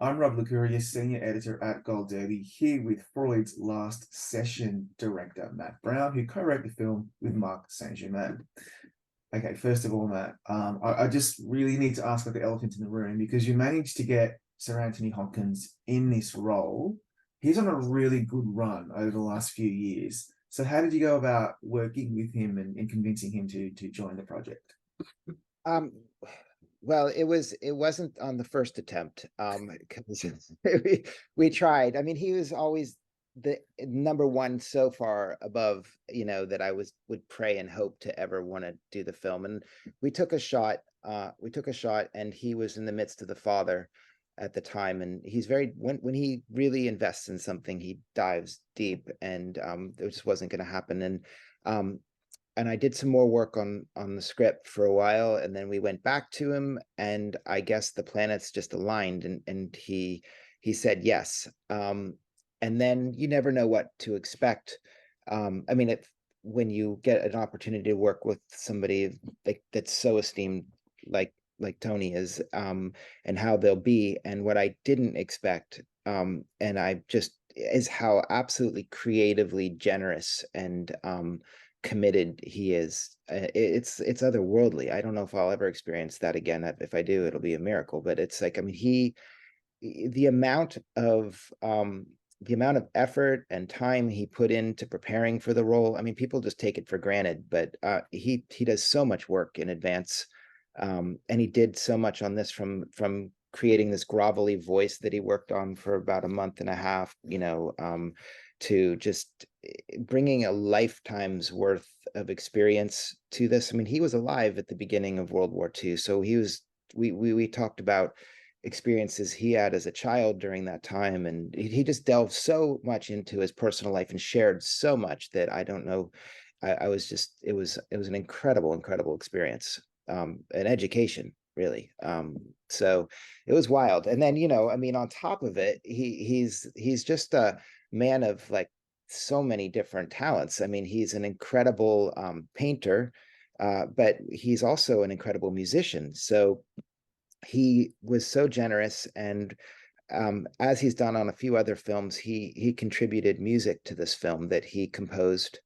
I'm Rob Licuria, Senior Editor at Gold Derby, here with Freud's Last Session director, Matt Brown, who co-wrote the film with Mark Saint-Germain. Okay, first of all, Matt, I just really need to ask about the elephant in the room because you managed to get Sir Anthony Hopkins in this role. He's on a really good run over the last few years. So how did you go about working with him and convincing him to join the project? Um, well, it wasn't on the first attempt. 'Cause we tried. I mean, he was always the number one so far above, that I would pray and hope to ever want to do the film. And we took a shot. We took a shot, and he was in the midst of The Father at the time. And he's very when he really invests in something, he dives deep, and it just wasn't going to happen. Um, and I did some more work on the script for a while, and then we went back to him, and I guess the planets just aligned, and he said yes. And then you never know what to expect. I mean, when you get an opportunity to work with somebody that's so esteemed, like Tony is, and how they'll be, and what I didn't expect, and I just is how absolutely creatively generous and committed he is. It's otherworldly. I don't know if I'll ever experience that again. If I do, it'll be a miracle. But it's like, I mean, the amount of effort and time he put into preparing for the role. I mean, people just take it for granted, but he does so much work in advance, and he did so much on this from creating this grovelly voice that he worked on for about a month and a half, to just bringing a lifetime's worth of experience to this. I mean, he was alive at the beginning of World War II, so he was. We talked about experiences he had as a child during that time, and he just delved so much into his personal life and shared so much that I don't know. I was just it was an incredible experience, an education really. So it was wild. And then, I mean, on top of it, he's just a man of like so many different talents. I mean, he's an incredible painter, but he's also an incredible musician. So he was so generous, and as he's done on a few other films, he contributed music to this film that he composed.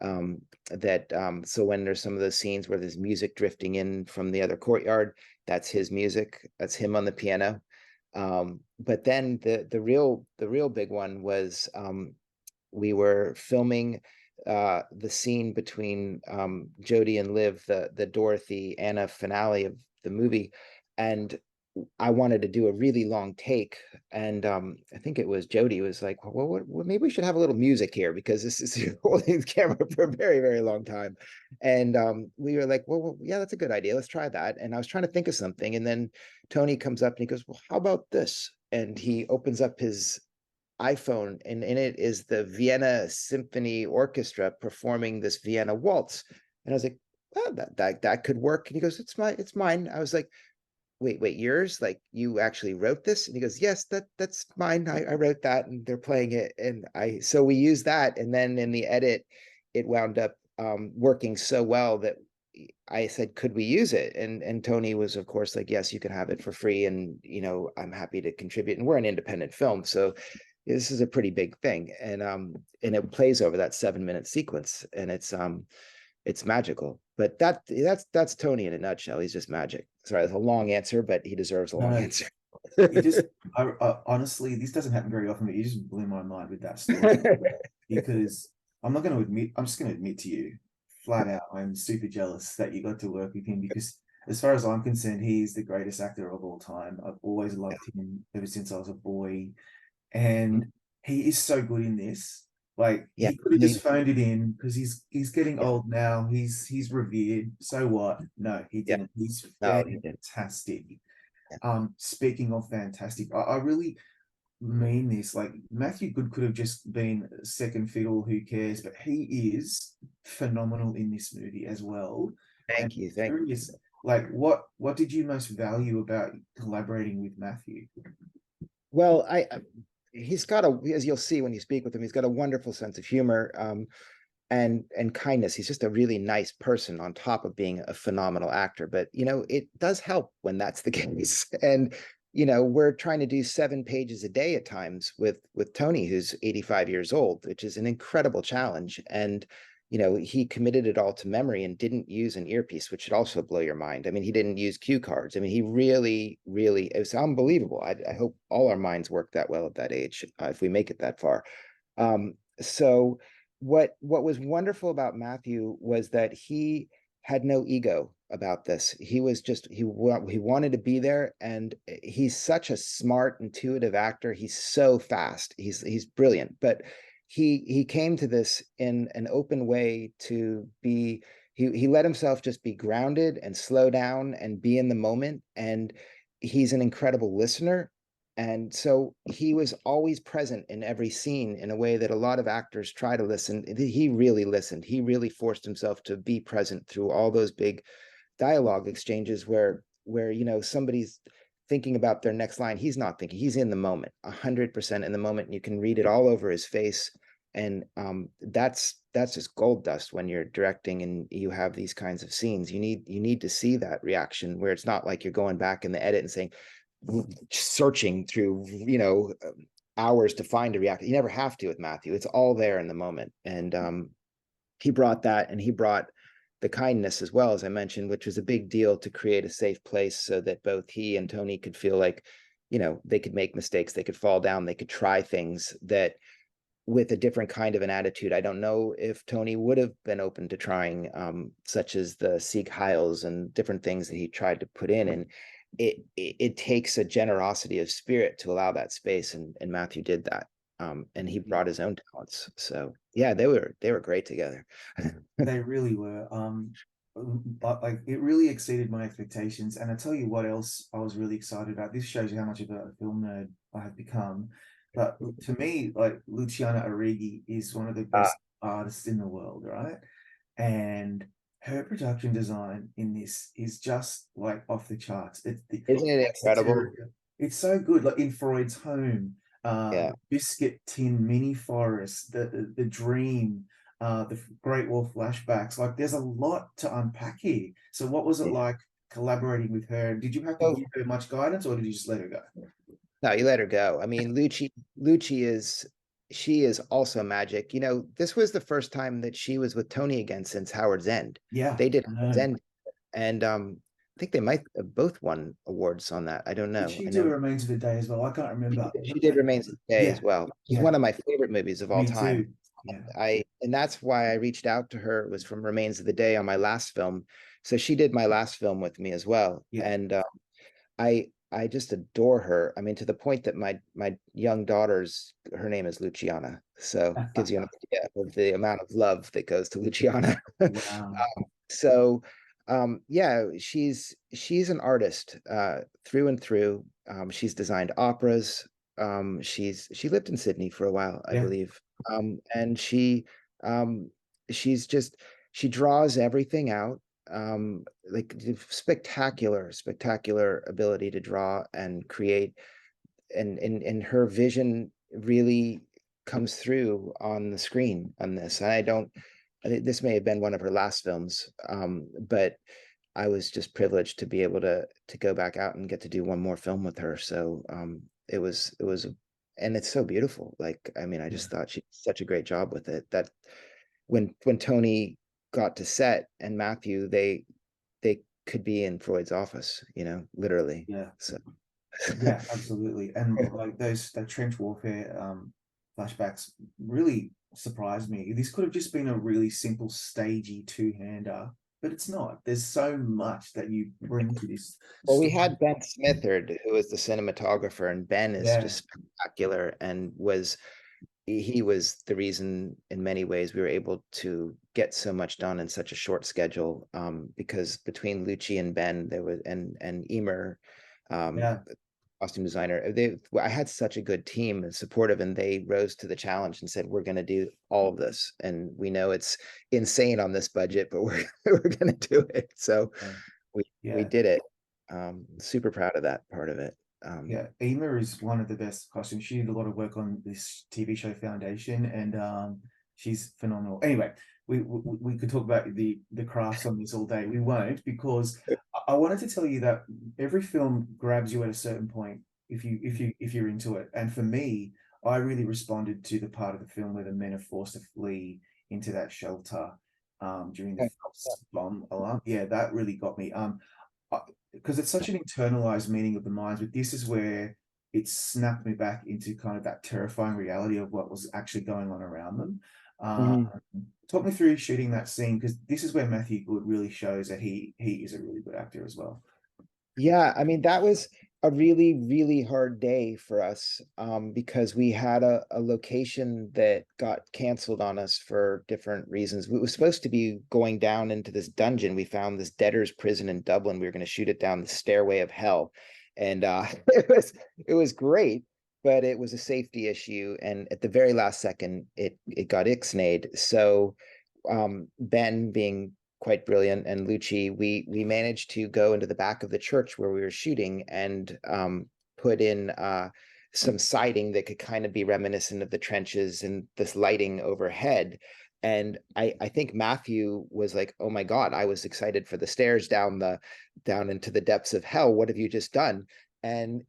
So when there's some of those scenes where there's music drifting in from the other courtyard, that's his music. That's him on the piano. But then the real big one was, we were filming the scene between Jodie and Liv, the Dorothy Anna finale of the movie, and I wanted to do a really long take, and I think it was Jodie was like, well, maybe we should have a little music here because this is holding the camera for a very long time. And we were like, well, yeah, that's a good idea. Let's try that. And I was trying to think of something, and then Tony comes up and he goes, well, how about this? And he opens up his iPhone, and in it is the Vienna Symphony Orchestra performing this Vienna waltz. And I was like, well, that could work. And he goes, it's mine. I was like, wait, yours? Like, you actually wrote this? And he goes, yes, that's mine. I wrote that, and they're playing it. And so we used that, and then in the edit, it wound up working so well that I said, could we use it? And Tony was, of course, like, yes, you can have it for free, and I'm happy to contribute. And we're an independent film, so this is a pretty big thing. And it plays over that 7-minute sequence, and it's magical. But that's Tony in a nutshell. He's just magic. Sorry, that's a long answer, but he deserves a long No, answer. you just, honestly, this doesn't happen very often, but you just blew my mind with that story because I'm just going to admit to you flat out, I'm super jealous that you got to work with him because, as far as I'm concerned, he is the greatest actor of all time. I've always loved him ever since I was a boy, and he is so good in this. Like, Yeah, he could have just phoned it in because he's getting old now. He's revered. So what? No, he yeah. didn't. He's No, he did. fantastic. Yeah. Speaking of fantastic, I really mean this. Like, Matthew Good could have just been second fiddle, who cares? But he is phenomenal in this movie as well. And Thank you. I'm Thank you. curious, like, what did you most value about collaborating with Matthew? Well, he's got as you'll see when you speak with him, he's got a wonderful sense of humor, and kindness. He's just a really nice person on top of being a phenomenal actor. But it does help when that's the case. And we're trying to do 7 pages a day at times with Tony, who's 85 years old, which is an incredible challenge. And he committed it all to memory and didn't use an earpiece, which should also blow your mind. I mean, he didn't use cue cards. I mean, he really, really, it was unbelievable. I hope all our minds work that well at that age, if we make it that far. So what was wonderful about Matthew was that he had no ego about this. He was just he wanted to be there, and he's such a smart, intuitive actor. He's so fast. He's brilliant, but he came to this in an open way to be. He let himself just be grounded and slow down and be in the moment. And he's an incredible listener. And so he was always present in every scene in a way that a lot of actors try to listen. He really listened. He really forced himself to be present through all those big dialogue exchanges where somebody's thinking about their next line. He's not thinking. He's in the moment, 100% in the moment. And you can read it all over his face. And that's just gold dust when you're directing and you have these kinds of scenes. You need to see that reaction where it's not like you're going back in the edit and saying, searching through hours to find a reaction. You never have to with Matthew. It's all there in the moment. And he brought that, and he brought the kindness as well, as I mentioned, which was a big deal to create a safe place so that both he and Tony could feel like they could make mistakes, they could fall down, they could try things that with a different kind of an attitude. I don't know if Tony would have been open to trying, such as the Sieg Heils and different things that he tried to put in. And it takes a generosity of spirit to allow that space, and Matthew did that. And he brought his own talents. So yeah, they were great together. They really were. But like it really exceeded my expectations. And I tell you what else I was really excited about. This shows you how much of a film nerd I have become. But to me, like Luciana Arrighi is one of the best artists in the world, right? And her production design in this is just like off the charts. Isn't it incredible? It's so good. Like in Freud's home, Yeah. Biscuit Tin Mini Forest, the Dream, the Great Wall flashbacks. Like there's a lot to unpack here. So what was it like collaborating with her? Did you have to give her much guidance, or did you just let her go? No, you let her go. I mean, she is also magic. This was the first time that she was with Tony again since Howard's End. Yeah, They did I Howard's know. End, and I think they might have both won awards on that. I don't Did know. she I do know Remains of the Day as well? I can't remember. she did Remains of the Day Yeah, as well. It's yeah, one of my favorite movies of all me time. too. Yeah, And that's why I reached out to her. It was from Remains of the Day on my last film. So she did my last film with me as well. yeah. And I just adore her. I mean, to the point that my young daughter's, her name is Luciana. So gives you an idea of the amount of love that goes to Luciana. Wow. So yeah, she's an artist through and through. She's designed operas. She lived in Sydney for a while, I Yeah, believe. And she's just, she draws everything out. Like spectacular ability to draw and create, and her vision really comes through on the screen on this. And I think this may have been one of her last films, but I was just privileged to be able to go back out and get to do one more film with her. So it was and it's so beautiful. Like, I mean, I yeah, just thought she did such a great job with it, that when Tony got to set and Matthew, they could be in Freud's office, literally. yeah. So Yeah, absolutely. And like that trench warfare flashbacks really surprised me. This could have just been a really simple, stagey two-hander, but it's not. There's so much that you bring to this well, we story. had Ben Smithard, who was the cinematographer, and Ben is Yeah, just spectacular, and he was the reason in many ways we were able to get so much done in such a short schedule, because between Lucci and Ben, there was, and Emer, yeah, costume designer, I had such a good team and supportive, and they rose to the challenge and said, we're going to do all of this, and we know it's insane on this budget, but we're we're going to do it. So we yeah. did it. Super proud of that part of it. Yeah, Ema is one of the best costumes. She did a lot of work on this TV show Foundation, and she's phenomenal. Anyway, we could talk about the crafts on this all day. We won't, because I wanted to tell you that every film grabs you at a certain point if you're into it. And for me, I really responded to the part of the film where the men are forced to flee into that shelter during the Yeah. Phelps bomb alarm. Yeah, that really got me. Because it's such an internalized meaning of the minds, but this is where it snapped me back into kind of that terrifying reality of what was actually going on around them. Um, Mhm. Talk me through shooting that scene, because this is where Matthew Good really shows that he is a really good actor as well. Yeah, I mean, that was a really, really hard day for us, because we had a location that got canceled on us for different reasons. We was supposed to be going down into this dungeon. We found this debtor's prison in Dublin. We were going to shoot it down the stairway of hell. And it was great, but it was a safety issue. And at the very last second, it got ixnayed. So Ben, being quite brilliant, and Lucci, we managed to go into the back of the church where we were shooting and put in some siding that could kind of be reminiscent of the trenches and this lighting overhead. And I think Matthew was like, "Oh my God!" I was excited for the stairs down into the depths of hell. What have you just done? And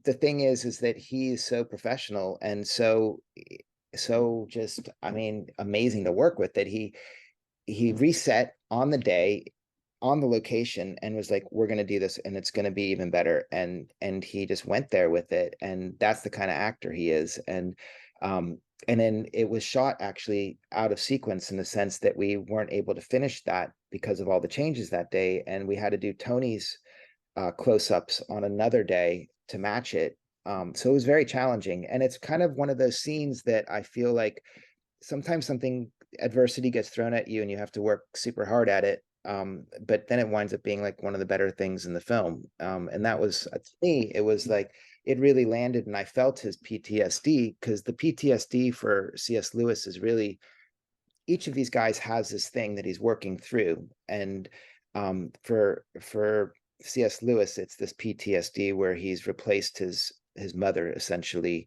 the thing is that he's so professional and so just, I mean, amazing to work with, that he reset on the day, on the location, and was like, we're going to do this and it's going to be even better. And he just went there with it. And that's the kind of actor he is. And then it was shot actually out of sequence, in the sense that we weren't able to finish that because of all the changes that day. And we had to do Tony's close-ups on another day to match it. So it was very challenging. And it's kind of one of those scenes that I feel like sometimes adversity gets thrown at you and you have to work super hard at it. But then it winds up being like one of the better things in the film. And that was, to me, it was like, it really landed, and I felt his PTSD, because the PTSD for C.S. Lewis is really, each of these guys has this thing that he's working through. And for C.S. Lewis, it's this PTSD where he's replaced his mother, essentially,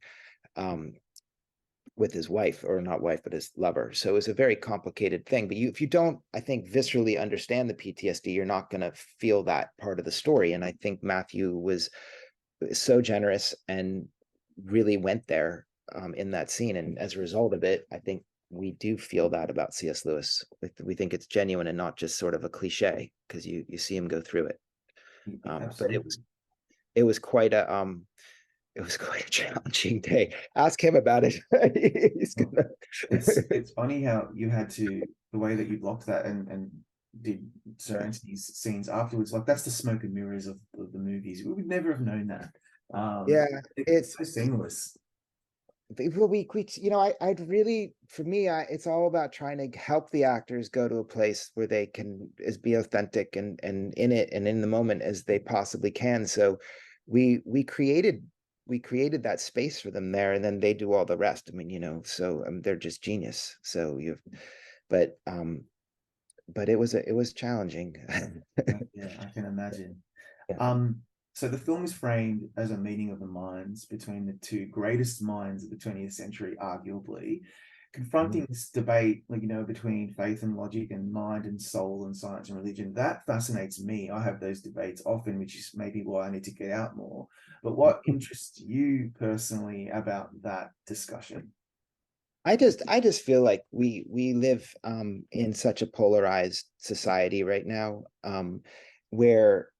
with his wife, or not wife, but his lover. So it was a very complicated thing. But if you don't, I think, viscerally understand the PTSD, you're not going to feel that part of the story. And I think Matthew was so generous and really went there in that scene. And as a result of it, I think we do feel that about C.S. Lewis. We think it's genuine and not just sort of a cliche, because you see him go through it. But Absolutely. it was quite a challenging day. Ask him about it. He's Well, gonna. it's funny how you had to, the way that you blocked that and did Sir Anthony's scenes afterwards. Like, that's the smoke and mirrors of the movies. We would never have known that. Yeah, It's it's so seamless. I'd really, for me, it's all about trying to help the actors go to a place where they can be authentic and in it and in the moment as they possibly can. So we created that space for them there, and then they do all the rest. I mean, so they're just genius. So but but it was challenging. Yeah, I can imagine. Yeah. Um, so the film is framed as a meeting of the minds between the two greatest minds of the 20th century, arguably, Mhm. confronting this debate, like, between faith and logic and mind and soul and science and religion. That fascinates me. I have those debates often, which is maybe why I need to get out more. But what interests you personally about that discussion? I just feel like we live in such a polarized society right now, where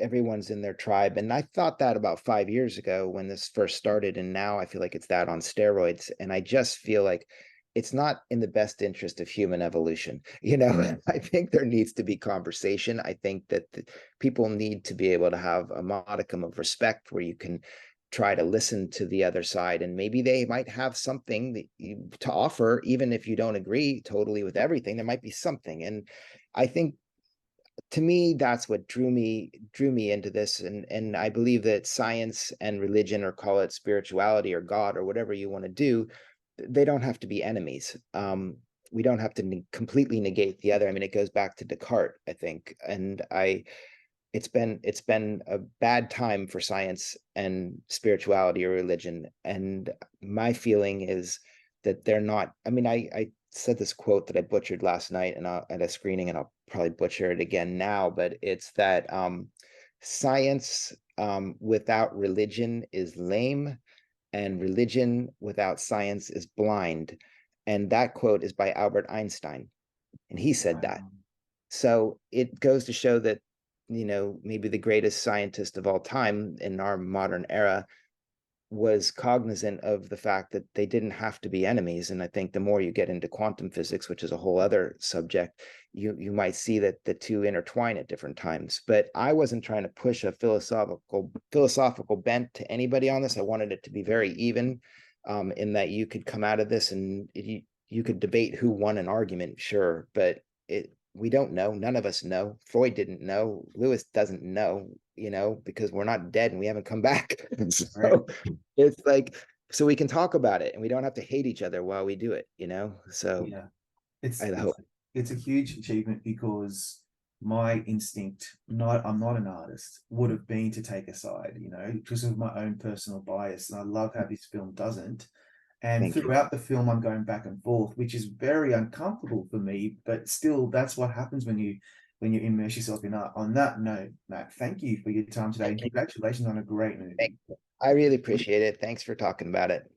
everyone's in their tribe. And I thought that about 5 years ago when this first started, and now I feel like it's that on steroids. And I just feel like it's not in the best interest of human evolution. I think there needs to be conversation. I think that people need to be able to have a modicum of respect, where you can try to listen to the other side, and maybe they might have something to offer, even if you don't agree totally with everything. There might be something. And I think, to me, that's what drew me into this. And I believe that science and religion, or call it spirituality or God or whatever you want to do, they don't have to be enemies. We don't have to completely negate the other. I mean, it goes back to Descartes, I think. And it's been a bad time for science and spirituality or religion. And my feeling is that they're not. I mean, I said this quote that I butchered last night and at a screening, and I'll probably butcher it again now, but it's that science without religion is lame, and religion without science is blind. And that quote is by Albert Einstein, and he said that. So it goes to show that, maybe the greatest scientist of all time in our modern era was cognizant of the fact that they didn't have to be enemies. And I think the more you get into quantum physics, which is a whole other subject, you might see that the two intertwine at different times. But I wasn't trying to push a philosophical bent to anybody on this. I wanted it to be very even, in that you could come out of this and you could debate who won an argument, sure, but we don't know. None of us know. Freud didn't know. Lewis doesn't know, because we're not dead and we haven't come back. So Right. it's like, so we can talk about it and we don't have to hate each other while we do it, So Yeah. It's I it's hope. it's a huge achievement because my instinct, I'm not an artist, would have been to take a side, because of my own personal bias. And I love how this film doesn't. And Thank you. throughout the film, I'm going back and forth, which is very uncomfortable for me. But still, that's what happens when you immerse yourself in art. On that note, Matt, thank you for your time today, and Thank you. congratulations on a great movie. I really appreciate it. Thanks for talking about it.